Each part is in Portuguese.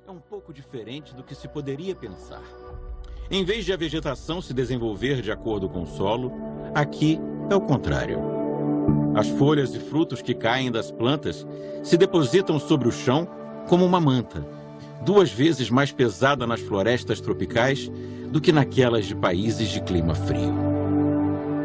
é um pouco diferente do que se poderia pensar. Em vez de a vegetação se desenvolver de acordo com o solo, aqui é o contrário. As folhas e frutos que caem das plantas se depositam sobre o chão como uma manta, 2 vezes mais pesada nas florestas tropicais do que naquelas de países de clima frio.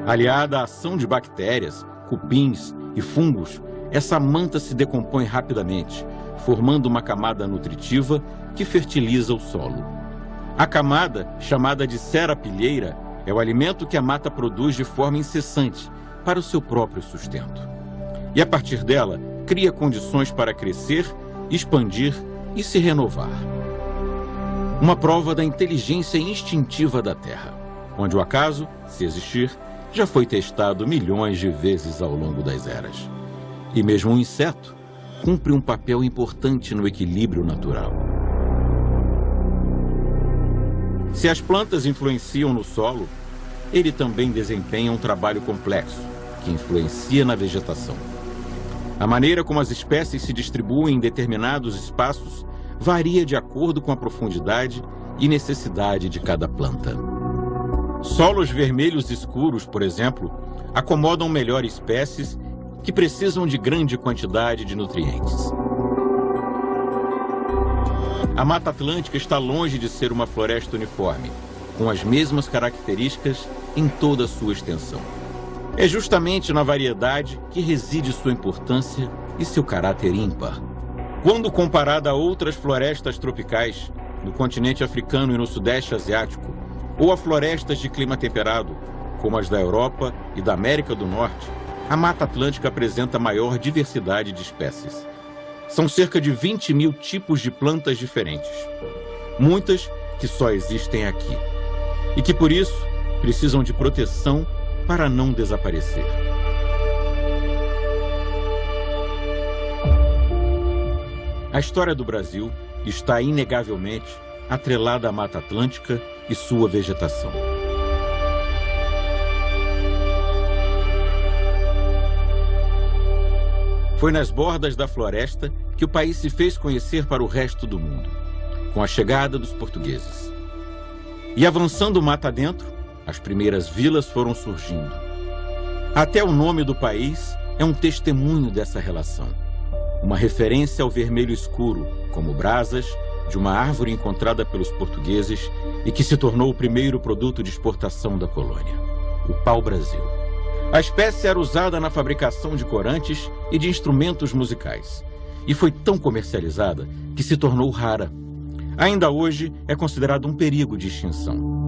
Aliada à ação de bactérias, cupins e fungos, essa manta se decompõe rapidamente, formando uma camada nutritiva que fertiliza o solo. A camada, chamada de serapilheira, é o alimento que a mata produz de forma incessante para o seu próprio sustento. E a partir dela, cria condições para crescer, expandir e se renovar. Uma prova da inteligência instintiva da Terra, onde o acaso, se existir, já foi testado milhões de vezes ao longo das eras. E mesmo um inseto cumpre um papel importante no equilíbrio natural. Se as plantas influenciam no solo, ele também desempenha um trabalho complexo, que influencia na vegetação. A maneira como as espécies se distribuem em determinados espaços varia de acordo com a profundidade e necessidade de cada planta. Solos vermelhos escuros, por exemplo, acomodam melhor espécies que precisam de grande quantidade de nutrientes. A Mata Atlântica está longe de ser uma floresta uniforme, com as mesmas características em toda a sua extensão. É justamente na variedade que reside sua importância e seu caráter ímpar. Quando comparada a outras florestas tropicais, no continente africano e no sudeste asiático, ou a florestas de clima temperado, como as da Europa e da América do Norte, a Mata Atlântica apresenta maior diversidade de espécies. São cerca de 20 mil tipos de plantas diferentes, muitas que só existem aqui, e que por isso precisam de proteção para não desaparecer. A história do Brasil está inegavelmente atrelada à Mata Atlântica e sua vegetação. Foi nas bordas da floresta que o país se fez conhecer para o resto do mundo, com a chegada dos portugueses. E avançando mata dentro, as primeiras vilas foram surgindo. Até o nome do país é um testemunho dessa relação. Uma referência ao vermelho escuro, como brasas, de uma árvore encontrada pelos portugueses e que se tornou o primeiro produto de exportação da colônia, o pau-brasil. A espécie era usada na fabricação de corantes e de instrumentos musicais, e foi tão comercializada que se tornou rara. Ainda hoje é considerado um perigo de extinção.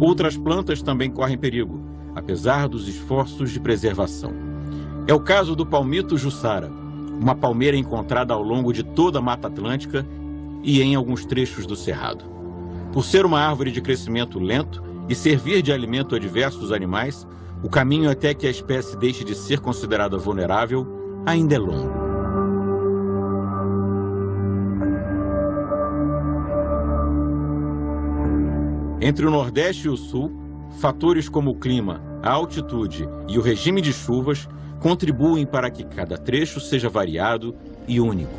Outras plantas também correm perigo, apesar dos esforços de preservação. É o caso do palmito jussara, uma palmeira encontrada ao longo de toda a Mata Atlântica e em alguns trechos do Cerrado. Por ser uma árvore de crescimento lento e servir de alimento a diversos animais, o caminho até que a espécie deixe de ser considerada vulnerável ainda é longo. Entre o Nordeste e o Sul, fatores como o clima, a altitude e o regime de chuvas contribuem para que cada trecho seja variado e único.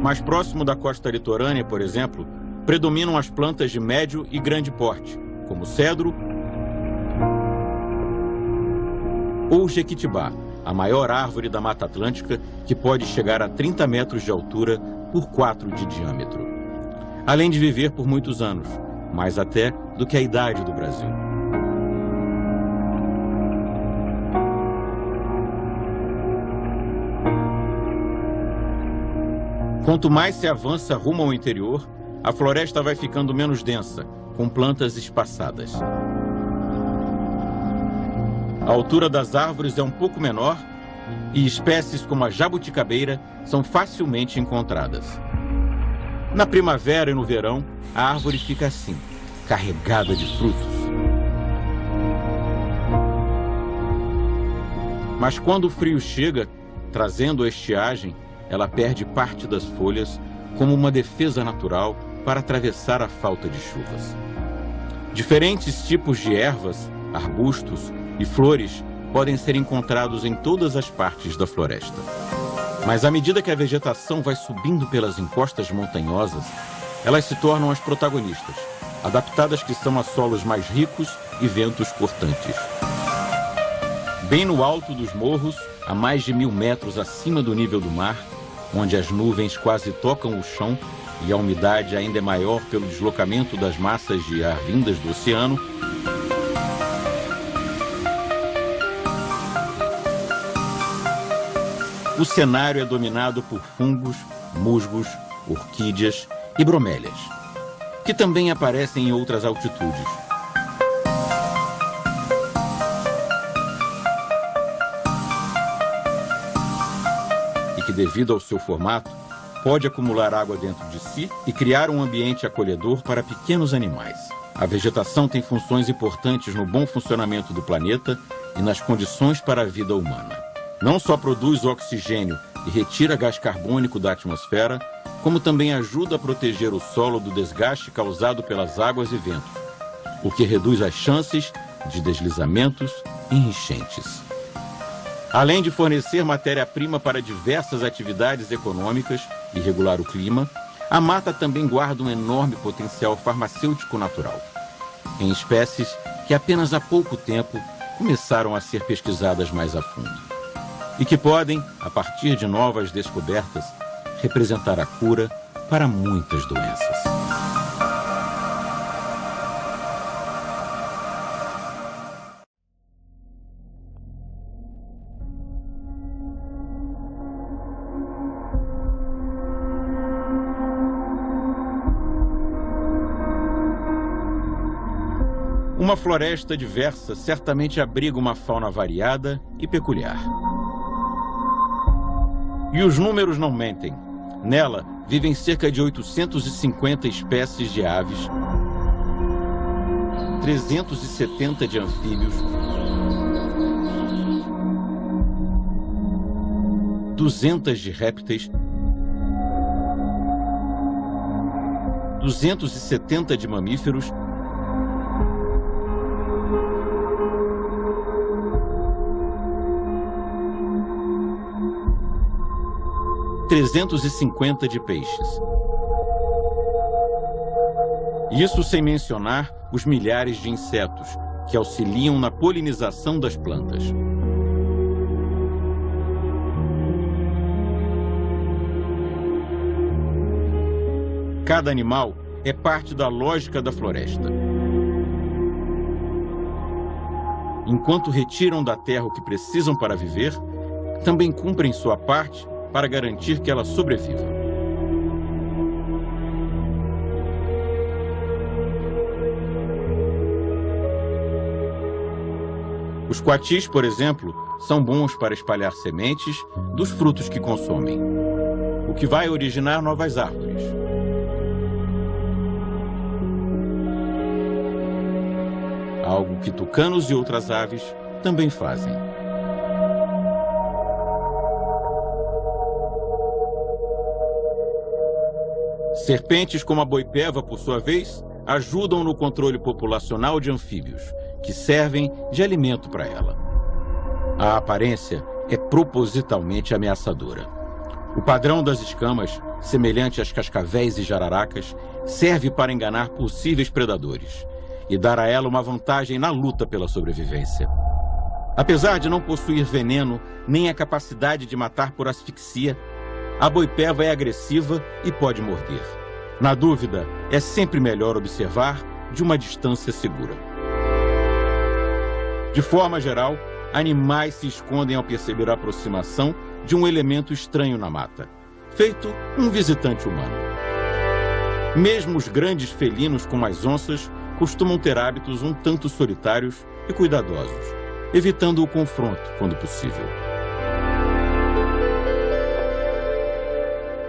Mais próximo da costa litorânea, por exemplo, predominam as plantas de médio e grande porte, como o cedro ou jequitibá, a maior árvore da Mata Atlântica, que pode chegar a 30 metros de altura por 4 de diâmetro. Além de viver por muitos anos, mais até do que a idade do Brasil. Quanto mais se avança rumo ao interior, a floresta vai ficando menos densa, com plantas espaçadas. A altura das árvores é um pouco menor e espécies como a jabuticabeira são facilmente encontradas. Na primavera e no verão, a árvore fica assim, carregada de frutos. Mas quando o frio chega, trazendo a estiagem, ela perde parte das folhas como uma defesa natural para atravessar a falta de chuvas. Diferentes tipos de ervas arbustos e flores podem ser encontrados em todas as partes da floresta. Mas à medida que a vegetação vai subindo pelas encostas montanhosas, elas se tornam as protagonistas, adaptadas que são a solos mais ricos e ventos cortantes. Bem no alto dos morros, a mais de 1000 metros acima do nível do mar, onde as nuvens quase tocam o chão e a umidade ainda é maior pelo deslocamento das massas de ar vindas do oceano, o cenário é dominado por fungos, musgos, orquídeas e bromélias, que também aparecem em outras altitudes. E que, devido ao seu formato, pode acumular água dentro de si e criar um ambiente acolhedor para pequenos animais. A vegetação tem funções importantes no bom funcionamento do planeta e nas condições para a vida humana. Não só produz oxigênio e retira gás carbônico da atmosfera, como também ajuda a proteger o solo do desgaste causado pelas águas e ventos, o que reduz as chances de deslizamentos e enchentes. Além de fornecer matéria-prima para diversas atividades econômicas e regular o clima, a mata também guarda um enorme potencial farmacêutico natural, em espécies que apenas há pouco tempo começaram a ser pesquisadas mais a fundo e que podem, a partir de novas descobertas, representar a cura para muitas doenças. Uma floresta diversa certamente abriga uma fauna variada e peculiar. E os números não mentem. Nela vivem cerca de 850 espécies de aves, 370 de anfíbios, 200 de répteis, 270 de mamíferos, 350 de peixes. Isso sem mencionar os milhares de insetos que auxiliam na polinização das plantas. Cada animal é parte da lógica da floresta. Enquanto retiram da terra o que precisam para viver, também cumprem sua parte para garantir que ela sobreviva. Os coatis, por exemplo, são bons para espalhar sementes dos frutos que consomem, o que vai originar novas árvores. Algo que tucanos e outras aves também fazem. Serpentes como a boipeva, por sua vez, ajudam no controle populacional de anfíbios, que servem de alimento para ela. A aparência é propositalmente ameaçadora. O padrão das escamas, semelhante às cascavéis e jararacas, serve para enganar possíveis predadores e dar a ela uma vantagem na luta pela sobrevivência. Apesar de não possuir veneno nem a capacidade de matar por asfixia, a boipeva é agressiva e pode morder. Na dúvida, é sempre melhor observar de uma distância segura. De forma geral, animais se escondem ao perceber a aproximação de um elemento estranho na mata, feito um visitante humano. Mesmo os grandes felinos como as onças costumam ter hábitos um tanto solitários e cuidadosos, evitando o confronto quando possível.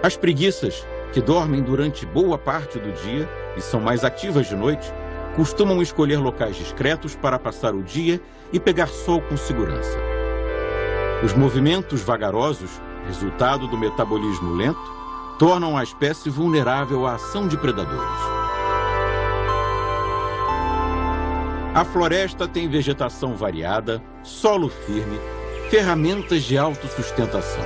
As preguiças, que dormem durante boa parte do dia e são mais ativas de noite, costumam escolher locais discretos para passar o dia e pegar sol com segurança. Os movimentos vagarosos, resultado do metabolismo lento, tornam a espécie vulnerável à ação de predadores. A floresta tem vegetação variada, solo firme, ferramentas de autossustentação.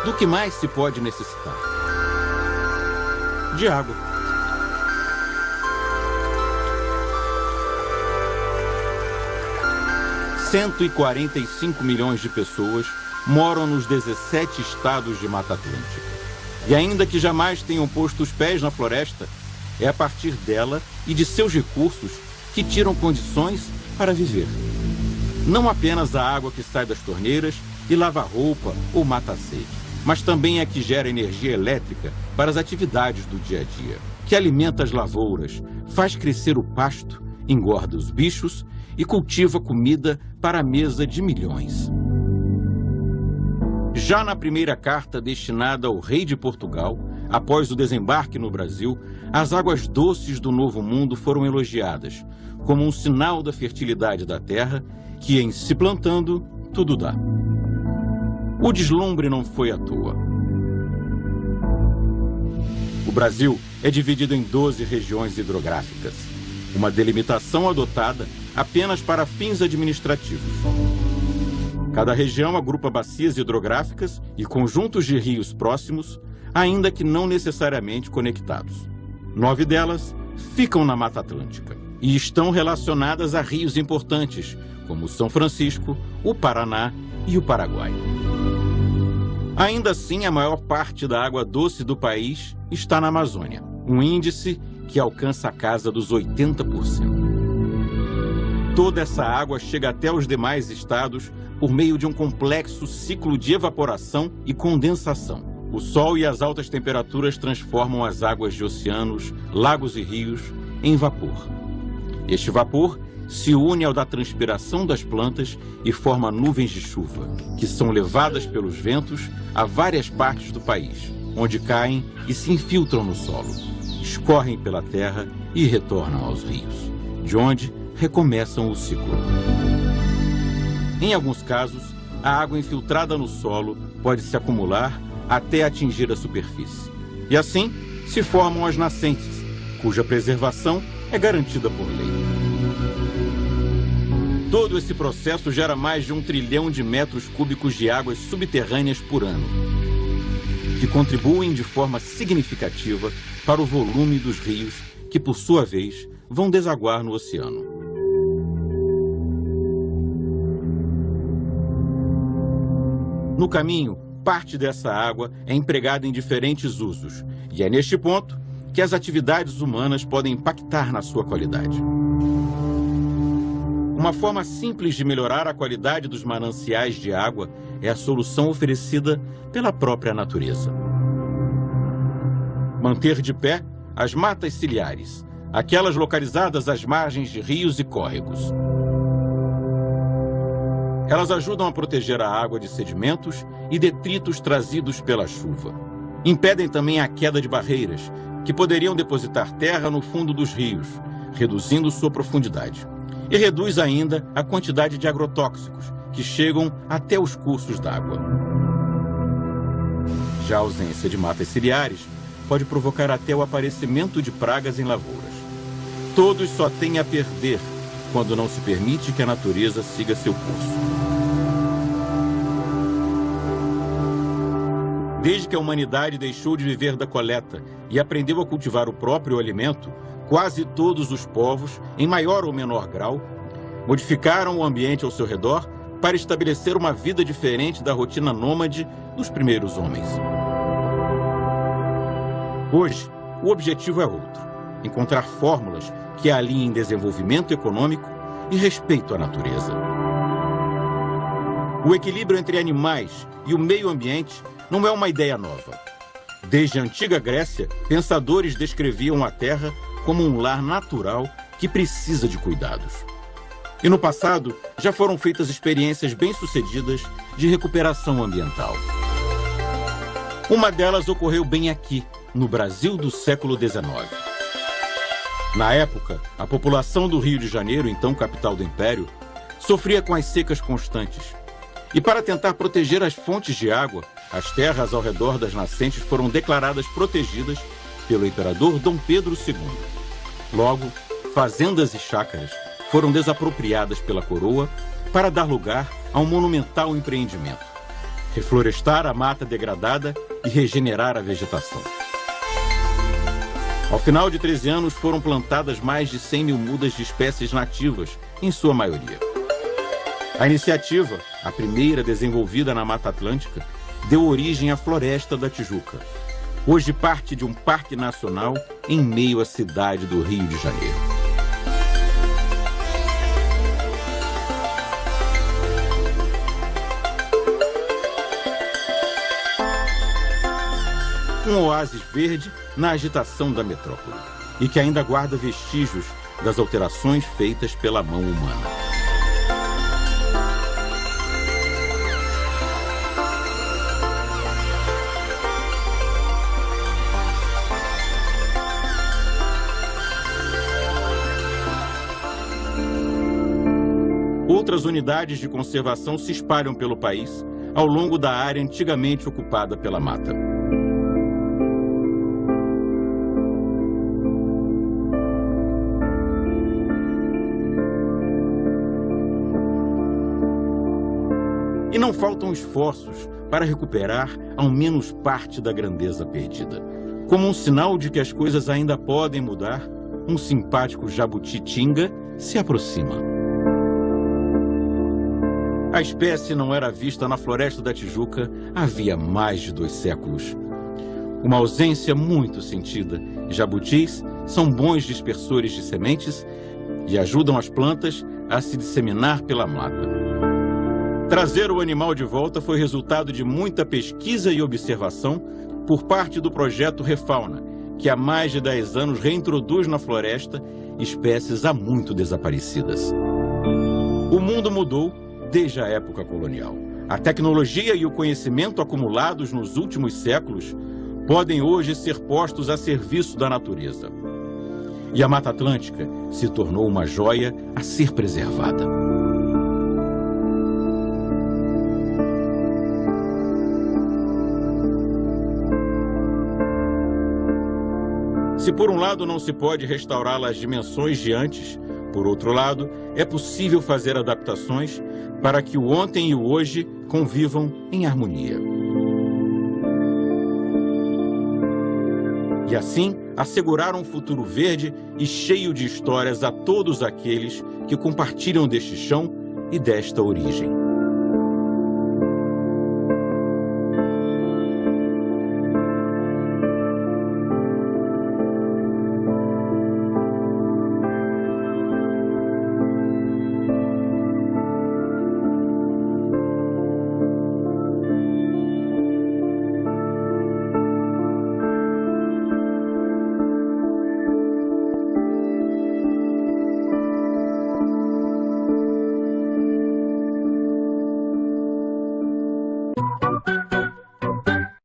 Do que mais se pode necessitar? De água. – 145 milhões de pessoas moram nos 17 estados de Mata Atlântica. E ainda que jamais tenham posto os pés na floresta, é a partir dela e de seus recursos que tiram condições para viver. Não apenas a água que sai das torneiras e lava a roupa ou mata a sede, mas também a que gera energia elétrica para as atividades do dia a dia, que alimenta as lavouras, faz crescer o pasto, engorda os bichos e cultiva comida para a mesa de milhões. Já na primeira carta destinada ao rei de Portugal, após o desembarque no Brasil, as águas doces do Novo Mundo foram elogiadas, como um sinal da fertilidade da terra, que em se plantando, tudo dá. O deslumbre não foi à toa. O Brasil é dividido em 12 regiões hidrográficas, uma delimitação adotada apenas para fins administrativos. Cada região agrupa bacias hidrográficas e conjuntos de rios próximos, ainda que não necessariamente conectados. 9 delas ficam na Mata Atlântica e estão relacionadas a rios importantes, como o São Francisco, o Paraná e o Paraguai. Ainda assim, a maior parte da água doce do país está na Amazônia, um índice que alcança a casa dos 80%. Toda essa água chega até os demais estados por meio de um complexo ciclo de evaporação e condensação. O sol e as altas temperaturas transformam as águas de oceanos, lagos e rios em vapor. Este vapor se une ao da transpiração das plantas e forma nuvens de chuva, que são levadas pelos ventos a várias partes do país, onde caem e se infiltram no solo, escorrem pela terra e retornam aos rios, de onde recomeçam o ciclo. Em alguns casos, a água infiltrada no solo pode se acumular até atingir a superfície. E assim se formam as nascentes, cuja preservação é garantida por lei. Todo esse processo gera mais de 1 trilhão de metros cúbicos de águas subterrâneas por ano, que contribuem de forma significativa para o volume dos rios, que por sua vez vão desaguar no oceano. No caminho, parte dessa água é empregada em diferentes usos, e é neste ponto que as atividades humanas podem impactar na sua qualidade. Uma forma simples de melhorar a qualidade dos mananciais de água é a solução oferecida pela própria natureza. Manter de pé as matas ciliares, aquelas localizadas às margens de rios e córregos. Elas ajudam a proteger a água de sedimentos e detritos trazidos pela chuva. Impedem também a queda de barreiras, que poderiam depositar terra no fundo dos rios, reduzindo sua profundidade. E reduz ainda a quantidade de agrotóxicos, que chegam até os cursos d'água. Já a ausência de matas ciliares pode provocar até o aparecimento de pragas em lavouras. Todos só têm a perder quando não se permite que a natureza siga seu curso. Desde que a humanidade deixou de viver da coleta e aprendeu a cultivar o próprio alimento, quase todos os povos, em maior ou menor grau, modificaram o ambiente ao seu redor para estabelecer uma vida diferente da rotina nômade dos primeiros homens. Hoje, o objetivo é outro: encontrar fórmulas que alinhem desenvolvimento econômico e respeito à natureza. O equilíbrio entre animais e o meio ambiente não é uma ideia nova. Desde a antiga Grécia, pensadores descreviam a Terra como um lar natural que precisa de cuidados. E no passado, já foram feitas experiências bem-sucedidas de recuperação ambiental. Uma delas ocorreu bem aqui, no Brasil do século XIX. Na época, a população do Rio de Janeiro, então capital do Império, sofria com as secas constantes. E para tentar proteger as fontes de água, as terras ao redor das nascentes foram declaradas protegidas pelo imperador Dom Pedro II. Logo, fazendas e chácaras foram desapropriadas pela coroa para dar lugar a um monumental empreendimento: reflorestar a mata degradada e regenerar a vegetação. Ao final de 13 anos, foram plantadas mais de 100 mil mudas de espécies nativas, em sua maioria. A iniciativa, a primeira desenvolvida na Mata Atlântica, deu origem à Floresta da Tijuca, hoje parte de um parque nacional em meio à cidade do Rio de Janeiro. Um oásis verde na agitação da metrópole e que ainda guarda vestígios das alterações feitas pela mão humana. Outras unidades de conservação se espalham pelo país ao longo da área antigamente ocupada pela mata. E não faltam esforços para recuperar ao menos parte da grandeza perdida. Como um sinal de que as coisas ainda podem mudar, um simpático jabuti-tinga se aproxima. A espécie não era vista na Floresta da Tijuca havia mais de 2 séculos. Uma ausência muito sentida. Jabutis são bons dispersores de sementes e ajudam as plantas a se disseminar pela mata. Trazer o animal de volta foi resultado de muita pesquisa e observação por parte do projeto Refauna, que há mais de 10 anos reintroduz na floresta espécies há muito desaparecidas. O mundo mudou desde a época colonial. A tecnologia e o conhecimento acumulados nos últimos séculos podem hoje ser postos a serviço da natureza. E a Mata Atlântica se tornou uma joia a ser preservada. Se por um lado não se pode restaurá-la às dimensões de antes, por outro lado, é possível fazer adaptações para que o ontem e o hoje convivam em harmonia. E assim, assegurar um futuro verde e cheio de histórias a todos aqueles que compartilham deste chão e desta origem.